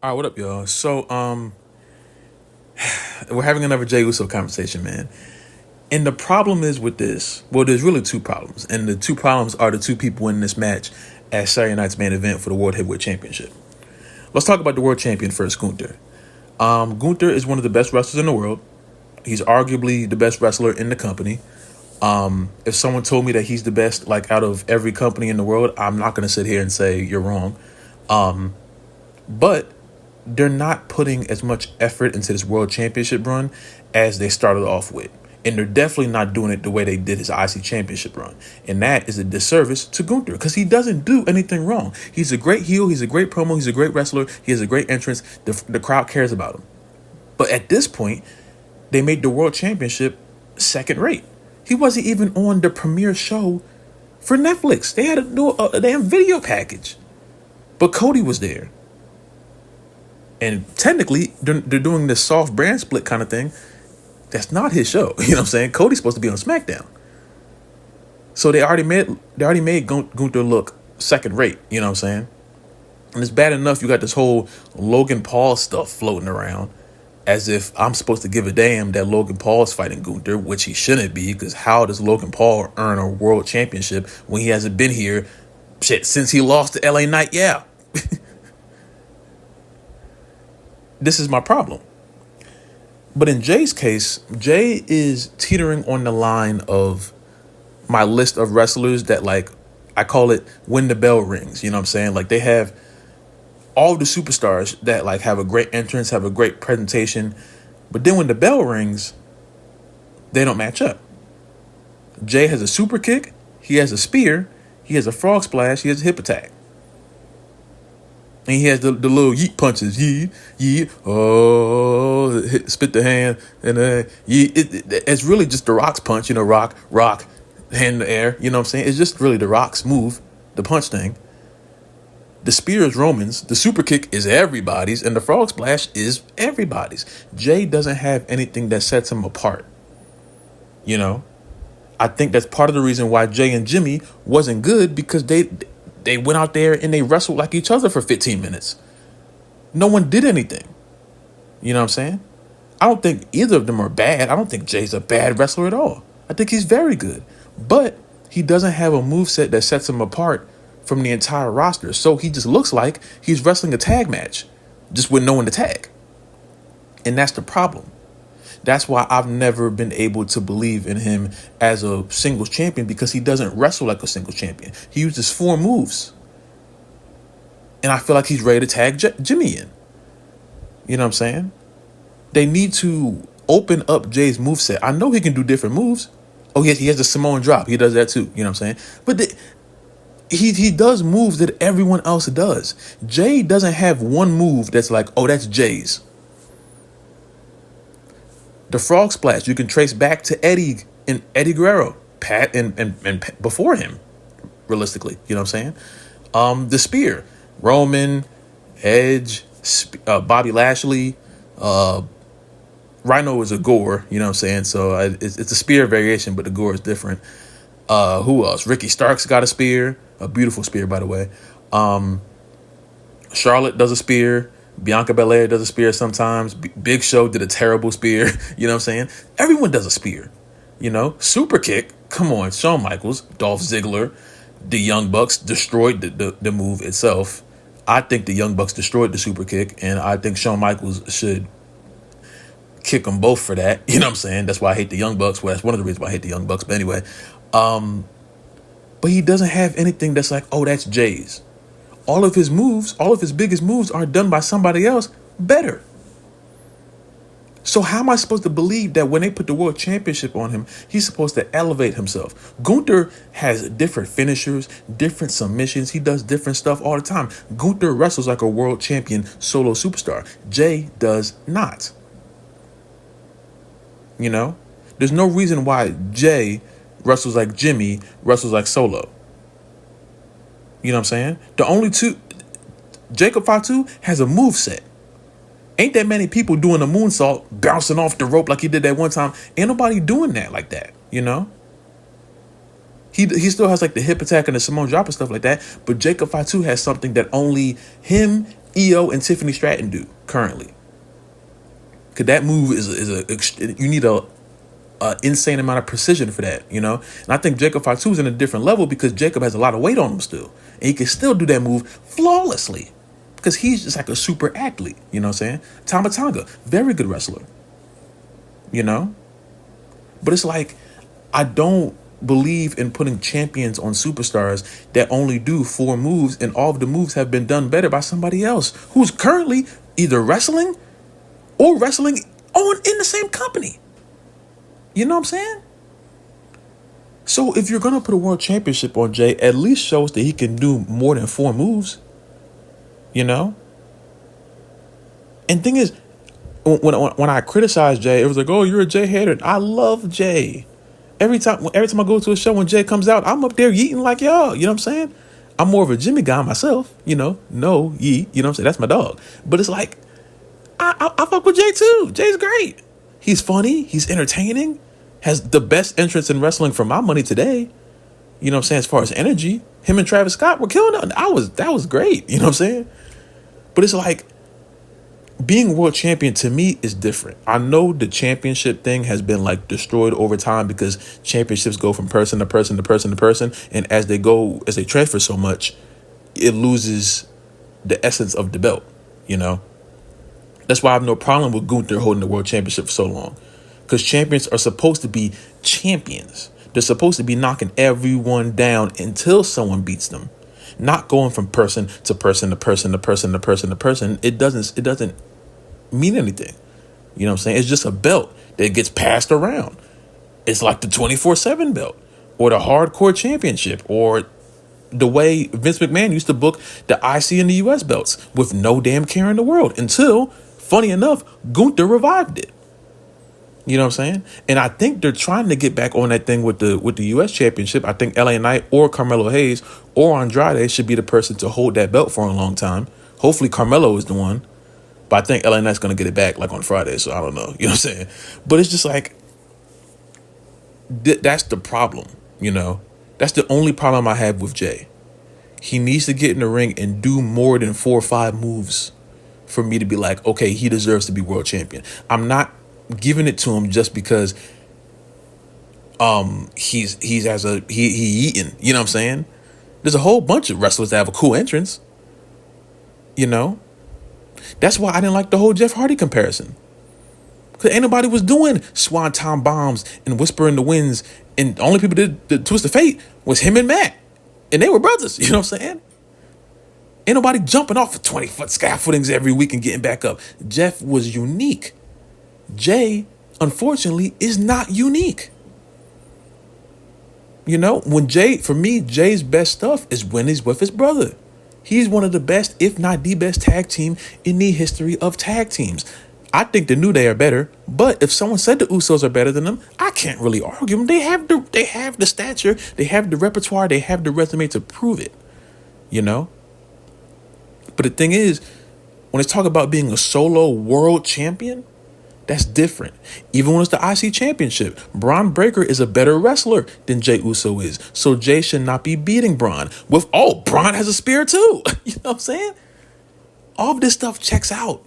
All right, what up, y'all? We're having another Jey Uso conversation, man. And the problem is with this. Well, there's really two problems, and the two problems are the two people in this match at Saturday night's main event for the World Heavyweight Championship. Let's talk about the world champion first, Gunther. Gunther is one of the best wrestlers in the world. He's arguably the best wrestler in the company. If someone told me that he's the best, like out of every company in the world, I'm not going to sit here and say you're wrong. But they're not putting as much effort into this world championship run as they started off with. And they're definitely not doing it the way they did his IC championship run. And that is a disservice to Gunther because he doesn't do anything wrong. He's a great heel. He's a great promo. He's a great wrestler. He has a great entrance. The crowd cares about him. But at this point, they made the world championship second rate. He wasn't even on the premiere show for Netflix. They had to do a damn video package. But Cody was there. And technically, they're doing this soft brand split kind of thing. That's not his show. You know what I'm saying? Cody's supposed to be on SmackDown. So they already made Gunther look second rate. You know what I'm saying? And it's bad enough you got this whole Logan Paul stuff floating around as if I'm supposed to give a damn that Logan Paul is fighting Gunther, which he shouldn't be, because how does Logan Paul earn a world championship when he hasn't been here since he lost to LA Knight? Yeah. This is my problem. But in Jay's case, Jay is teetering on the line of my list of wrestlers that, like, I call it when the bell rings. You know what I'm saying? Like, they have all the superstars that, like, have a great entrance, have a great presentation. But then when the bell rings, they don't match up. Jay has a super kick. He has a spear. He has a frog splash. He has a hip attack. And he has the little yeet punches. Yeet, yeet, oh, spit the hand. And yeet. It's really just the Rock's punch, you know, rock, hand in the air. You know what I'm saying? It's just really the Rock's move, the punch thing. The spear is Roman's. The super kick is everybody's. And the frog splash is everybody's. Jay doesn't have anything that sets him apart. You know? I think that's part of the reason why Jay and Jimmy wasn't good, because they went out there and they wrestled like each other for 15 minutes. No one did anything. You know what I'm saying? I don't think either of them are bad. I don't think Jay's a bad wrestler at all. I think he's very good. But he doesn't have a moveset that sets him apart from the entire roster. So he just looks like he's wrestling a tag match, just with no one to tag. And that's the problem. That's why I've never been able to believe in him as a singles champion, because he doesn't wrestle like a singles champion. He uses 4 moves. And I feel like he's ready to tag Jimmy in. You know what I'm saying? They need to open up Jay's moveset. I know he can do different moves. Oh, yes, he has the Samoan drop. He does that too. You know what I'm saying? But he does moves that everyone else does. Jay doesn't have one move that's like, oh, that's Jay's. The frog splash you can trace back to Eddie Guerrero, Pat, and before him, realistically. You know what I'm saying? The spear, Roman, Edge, Bobby Lashley, Rhino is a gore. You know what I'm saying? So it's a spear variation, but the gore is different. Who else? Ricky Starks got a spear, a beautiful spear, by the way. Charlotte does a spear. Bianca Belair does a spear sometimes. Big Show did a terrible spear. You know what I'm saying? Everyone does a spear. You know? Super kick. Come on. Shawn Michaels, Dolph Ziggler, the Young Bucks destroyed the move itself. I think the Young Bucks destroyed the super kick, and I think Shawn Michaels should kick them both for that. You know what I'm saying? That's why I hate the Young Bucks. Well, that's one of the reasons why I hate the Young Bucks. But anyway, but he doesn't have anything that's like, oh, that's Jay's. All of his moves, all of his biggest moves are done by somebody else better. So how am I supposed to believe that when they put the world championship on him, he's supposed to elevate himself? Gunther has different finishers, different submissions. He does different stuff all the time. Gunther wrestles like a world champion solo superstar. Jay does not. You know? There's no reason why Jay wrestles like Jimmy, wrestles like Solo. You know what I'm saying? The only two, Jacob Fatu has a move set. Ain't that many people doing a moonsault, bouncing off the rope like he did that one time. Ain't nobody doing that like that, you know? He still has like the hip attack and the Samoan drop and stuff like that. But Jacob Fatu has something that only him EO and Tiffany Stratton do currently? Because that move you need a insane amount of precision for that, you know? And I think Jacob Fatu is in a different level because Jacob has a lot of weight on him still. And he can still do that move flawlessly because he's just like a super athlete, you know what I'm saying? Tama Tonga, very good wrestler, you know? But it's like, I don't believe in putting champions on superstars that only do 4 moves and all of the moves have been done better by somebody else who's currently either wrestling or wrestling in the same company. You know what I'm saying? So if you're going to put a world championship on Jey, at least show us that he can do more than 4 moves. You know? And thing is, when I criticize Jey, it was like, oh, you're a Jey hater. I love Jey. Every time I go to a show when Jey comes out, I'm up there yeeting like y'all. You know what I'm saying? I'm more of a Jimmy guy myself. You know? No, yeet. You know what I'm saying? That's my dog. But it's like, I fuck with Jey too. Jey's great. He's funny. He's entertaining. Has the best entrance in wrestling for my money today. You know what I'm saying? As far as energy, him and Travis Scott were killing it. That was great. You know what I'm saying? But it's like, being world champion to me is different. I know the championship thing has been like destroyed over time because championships go from person to person to person to person. And as they transfer so much, it loses the essence of the belt, you know? That's why I have no problem with Gunther holding the world championship for so long. Because champions are supposed to be champions. They're supposed to be knocking everyone down until someone beats them. Not going from person to person to person to person to person to person. It doesn't mean anything. You know what I'm saying? It's just a belt that gets passed around. It's like the 24/7 belt or the hardcore championship or the way Vince McMahon used to book the IC and the US belts with no damn care in the world until, funny enough, Gunther revived it. You know what I'm saying? And I think they're trying to get back on that thing with the US championship. I think LA Knight or Carmelo Hayes or Andrade should be the person to hold that belt for a long time. Hopefully Carmelo is the one. But I think LA Knight's going to get it back like on Friday. So I don't know. You know what I'm saying? But it's just like, that's the problem, you know? That's the only problem I have with Jey. He needs to get in the ring and do more than 4 or 5 moves for me to be like, okay, he deserves to be world champion. I'm not giving it to him just because he eating, you know what I'm saying? There's a whole bunch of wrestlers that have a cool entrance, you know? That's why I didn't like the whole Jeff Hardy comparison. Because ain't nobody was doing swanton bombs and whisper in the winds, and the only people that did the twist of fate was him and Matt. And they were brothers, you know what I'm saying? Ain't nobody jumping off of 20-foot scaffoldings every week and getting back up. Jeff was unique. Jey, unfortunately, is not unique. You know, for me, Jey's best stuff is when he's with his brother. He's one of the best, if not the best tag team in the history of tag teams. I think the New Day are better, but if someone said the Usos are better than them, I can't really argue them. They have the stature, they have the repertoire, they have the resume to prove it, you know? But the thing is, when it's talk about being a solo world champion, that's different. Even when it's the IC championship, Braun Breaker is a better wrestler than Jey Uso is. So Jey should not be beating Braun. Braun has a spear too. You know what I'm saying? All of this stuff checks out.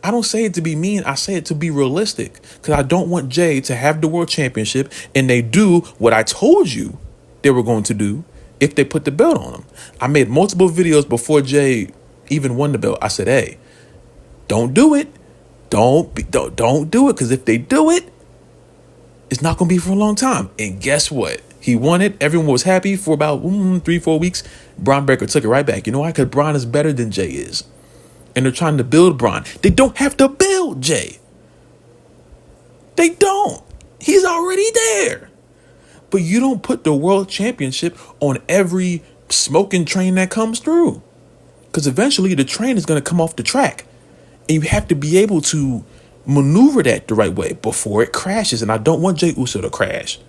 I don't say it to be mean. I say it to be realistic. Because I don't want Jey to have the world championship and they do what I told you they were going to do if they put the belt on him. I made multiple videos before Jey even won the belt. I said, hey, don't do it. Don't do it, because if they do it, it's not going to be for a long time. And guess what? He won it. Everyone was happy for about 3-4 weeks. Braun Breaker took it right back. You know why? Because Braun is better than Jey is. And they're trying to build Braun. They don't have to build Jey. They don't. He's already there. But you don't put the world championship on every smoking train that comes through. Because eventually the train is going to come off the track. And you have to be able to maneuver that the right way before it crashes. And I don't want Jey Uso to crash.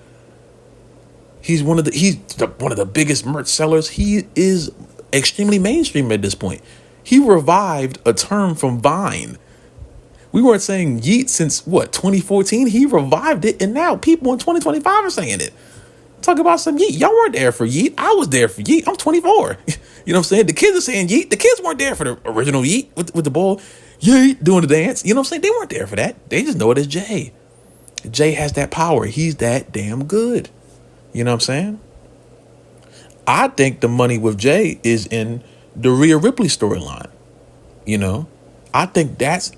He's one of the biggest merch sellers. He is extremely mainstream at this point. He revived a term from Vine. We weren't saying yeet since 2014. He revived it, and now people in 2025 are saying it. Talk about some Yeet. Y'all weren't there for Yeet. I was there for Yeet. I'm 24. You know what I'm saying? The kids are saying Yeet. The kids weren't there for the original Yeet with the ball. Yeet doing the dance. You know what I'm saying? They weren't there for that. They just know it as Jey. Jey has that power. He's that damn good. You know what I'm saying? I think the money with Jey is in the Rhea Ripley storyline. You know? I think that's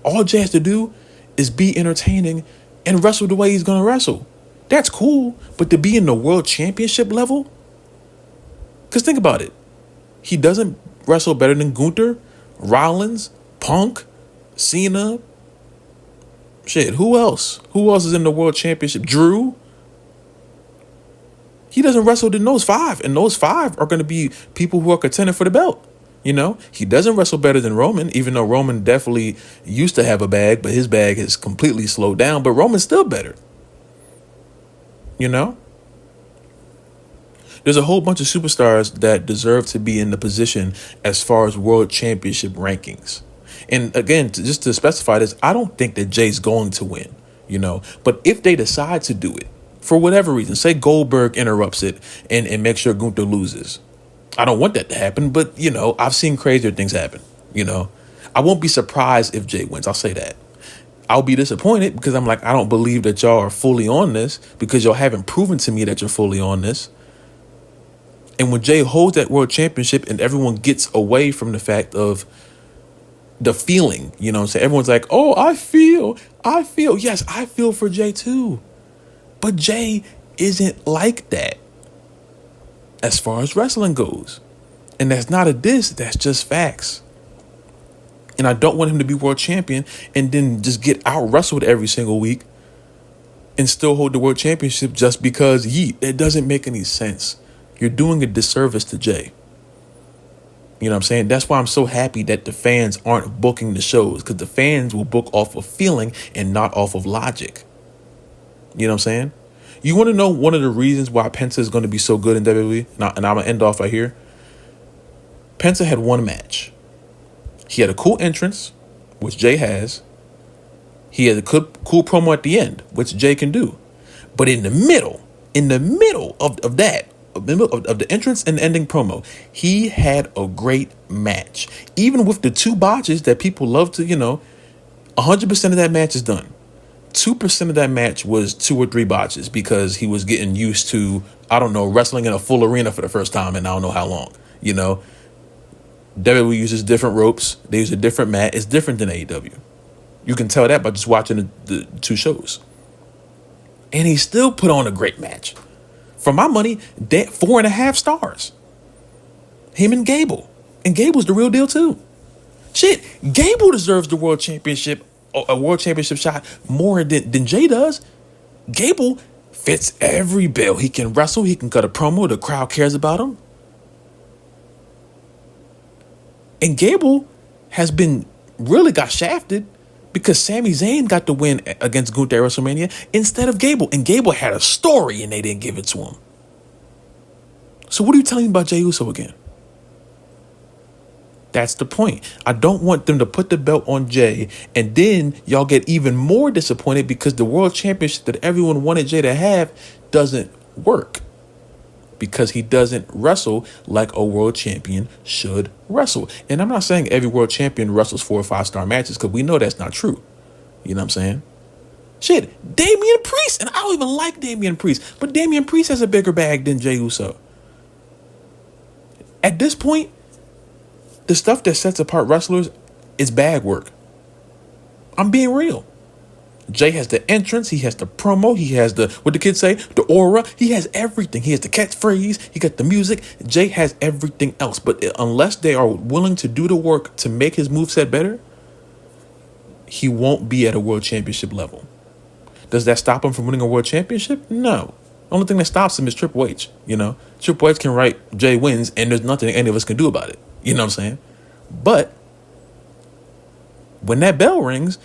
all Jey has to do is be entertaining and wrestle the way he's going to wrestle. That's cool. But to be in the world championship level? Because think about it. He doesn't wrestle better than Gunther, Rollins, Punk, Cena. Shit, who else? Who else is in the world championship? Drew? He doesn't wrestle than those five. And those five are going to be people who are contending for the belt. You know, he doesn't wrestle better than Roman, even though Roman definitely used to have a bag, but his bag has completely slowed down. But Roman's still better. You know? There's a whole bunch of superstars that deserve to be in the position as far as world championship rankings. And again, just to specify this, I don't think that Jey's going to win, you know. But if they decide to do it, for whatever reason, say Goldberg interrupts it and makes sure Gunther loses. I don't want that to happen, but, you know, I've seen crazier things happen, you know. I won't be surprised if Jey wins. I'll say that. I'll be disappointed because I'm like, I don't believe that y'all are fully on this because y'all haven't proven to me that you're fully on this. And when Jey holds that world championship and everyone gets away from the fact of the feeling, you know what I'm saying? Everyone's like, oh, I feel. Yes, I feel for Jey too. But Jey isn't like that as far as wrestling goes. And that's not a diss, that's just facts. And I don't want him to be world champion and then just get out wrestled every single week and still hold the world championship just because Yeet. It doesn't make any sense. You're doing a disservice to Jey. You know what I'm saying? That's why I'm so happy that the fans aren't booking the shows, because the fans will book off of feeling and not off of logic. You know what I'm saying? You want to know one of the reasons why Penta is going to be so good in WWE? And I'm going to end off right here. Penta had one match. He had a cool entrance, which Jey has. He had a cool promo at the end, which Jey can do. But in the middle of that, of the entrance and ending promo, he had a great match. Even with the two botches that people love to, 100% of that match is done. 2% of that match was 2 or 3 botches because he was getting used to, wrestling in a full arena for the first time in I don't know how long, WWE uses different ropes. They use a different mat. It's different than AEW. You can tell that by just watching the 2 shows. And he still put on a great match. For my money, 4.5 stars. Him and Gable. And Gable's the real deal too. Shit, Gable deserves the world championship, a world championship shot more than Jey does. Gable fits every bill. He can wrestle. He can cut a promo. The crowd cares about him. And Gable has been really got shafted because Sami Zayn got the win against Gunther at WrestleMania instead of Gable. And Gable had a story and they didn't give it to him. So what are you telling me about Jey Uso again? That's the point. I don't want them to put the belt on Jey and then y'all get even more disappointed because the world championship that everyone wanted Jey to have doesn't work. Because he doesn't wrestle like a world champion should wrestle. And I'm not saying every world champion wrestles 4 or 5 star matches because we know that's not true. You know what I'm saying? Shit, Damian Priest. And I don't even like Damian Priest. But Damian Priest has a bigger bag than Jey Uso. At this point, the stuff that sets apart wrestlers is bag work. I'm being real. Jey has the entrance, he has the promo, he has what the kids say, the aura, he has everything. He has the catchphrase, he got the music. Jey has everything else. But unless they are willing to do the work to make his moveset better, he won't be at a world championship level. Does that stop him from winning a world championship? No. Only thing that stops him is Triple H. Triple H can write Jey wins and there's nothing any of us can do about it. You know what I'm saying? But when that bell rings,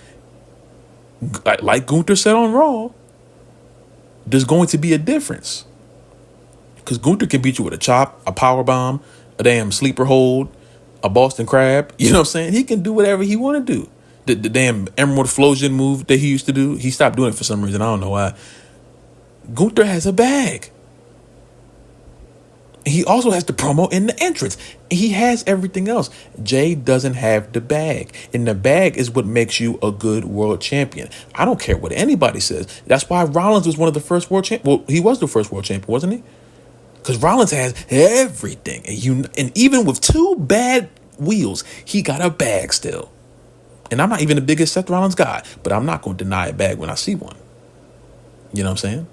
like Gunther said on Raw, there's going to be a difference. Because Gunther can beat you with a chop, a power bomb, a damn sleeper hold, a Boston Crab. You know what I'm saying? He can do whatever he want to do. The damn Emerald Explosion move that he used to do, he stopped doing it for some reason. I don't know why. Gunther has a bag. He also has the promo in the entrance. He has everything else. Jey doesn't have the bag. And the bag is what makes you a good world champion. I don't care what anybody says. That's why Rollins was one of the first world champions. Well, he was the first world champion, wasn't he? Because Rollins has everything. And even with two bad wheels, he got a bag still. And I'm not even the biggest Seth Rollins guy, but I'm not going to deny a bag when I see one. You know what I'm saying?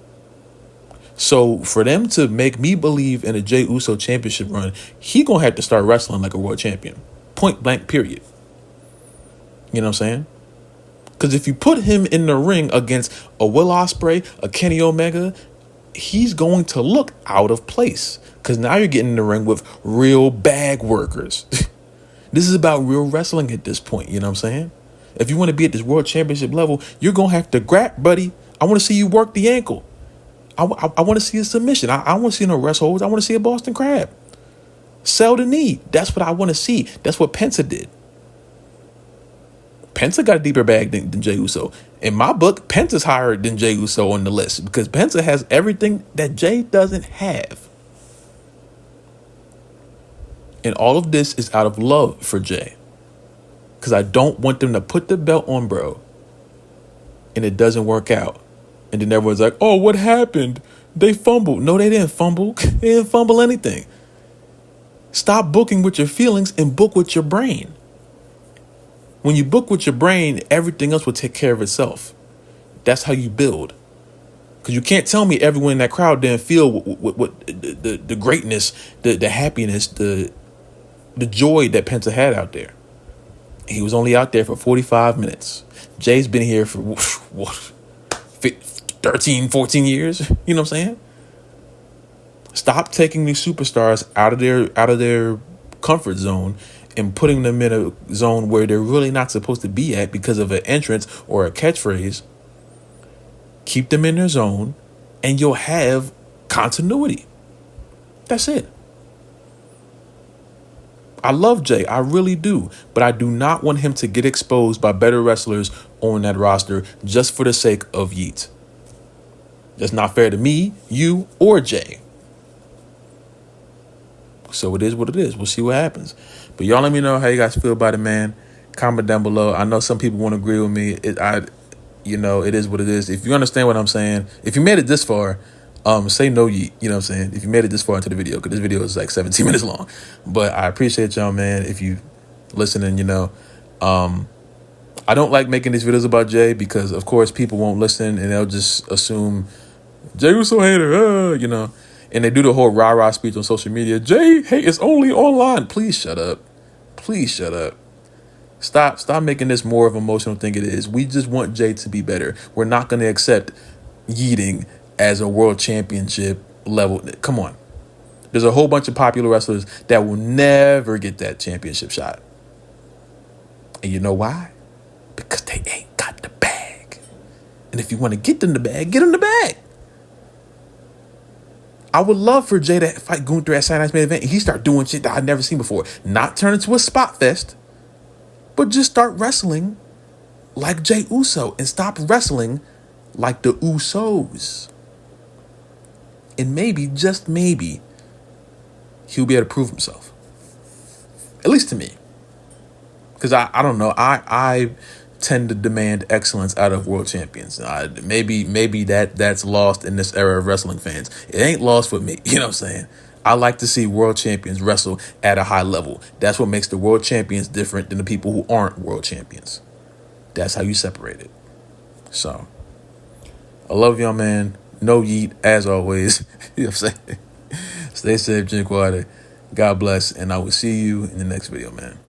So for them to make me believe in a Jey Uso championship run, he going to have to start wrestling like a world champion. Point blank, period. You know what I'm saying? Because if you put him in the ring against a Will Ospreay, a Kenny Omega, he's going to look out of place. Because now you're getting in the ring with real bag workers. This is about real wrestling at this point. You know what I'm saying? If you want to be at this world championship level, you're going to have to grab, buddy. I want to see you work the ankle. I want to see a submission. I want to see no rest holds. I want to see a Boston Crab. Sell the knee. That's what I want to see. That's what Penta did. Penta got a deeper bag than Jey Uso. In my book, Penta's higher than Jey Uso on the list because Penta has everything that Jey doesn't have. And all of this is out of love for Jey. Because I don't want them to put the belt on bro and it doesn't work out. And then everyone's like, oh, what happened? They fumbled. No, they didn't fumble. They didn't fumble anything. Stop booking with your feelings and book with your brain. When you book with your brain, everything else will take care of itself. That's how you build. Because you can't tell me everyone in that crowd didn't feel what the greatness, the happiness, the joy that Penta had out there. He was only out there for 45 minutes. Jay's been here for what? 13, 14 years, you know what I'm saying? Stop taking these superstars out of their comfort zone and putting them in a zone where they're really not supposed to be at because of an entrance or a catchphrase. Keep them in their zone and you'll have continuity. That's it. I love Jey, I really do, but I do not want him to get exposed by better wrestlers on that roster just for the sake of yeet. That's not fair to me, you, or Jey. So it is what it is. We'll see what happens. But y'all let me know how you guys feel about it, man. Comment down below. I know some people won't agree with me. It is what it is. If you understand what I'm saying, if you made it this far, say no yeet. You know what I'm saying? If you made it this far into the video, because this video is like 17 minutes long. But I appreciate y'all, man. If you listening, I don't like making these videos about Jey because, of course, people won't listen and they'll just assume Jey Uso hater, and they do the whole rah-rah speech on social media. Jey hate is only online. Please shut up. Please shut up. Stop making this more of an emotional thing it is. We just want Jey to be better. We're not going to accept yeeting as a world championship level. Come on. There's a whole bunch of popular wrestlers that will never get that championship shot. And you know why? Because they ain't got the bag. And if you want to get them the bag, get them the bag. I would love for Jey to fight Gunther at Saturday's main event and he start doing shit that I've never seen before. Not turn into a spot fest, but just start wrestling like Jey Uso and stop wrestling like the Usos. And maybe, just maybe, he'll be able to prove himself. At least to me. Because I don't know. I tend to demand excellence out of world champions. Maybe that's lost in this era of wrestling fans. It ain't lost with me. You know what I'm saying? I like to see world champions wrestle at a high level. That's what makes the world champions different than the people who aren't world champions. That's how you separate it. So, I love y'all, man. No yeet, as always. You know what I'm saying? Stay safe, drink water. God bless, and I will see you in the next video, man.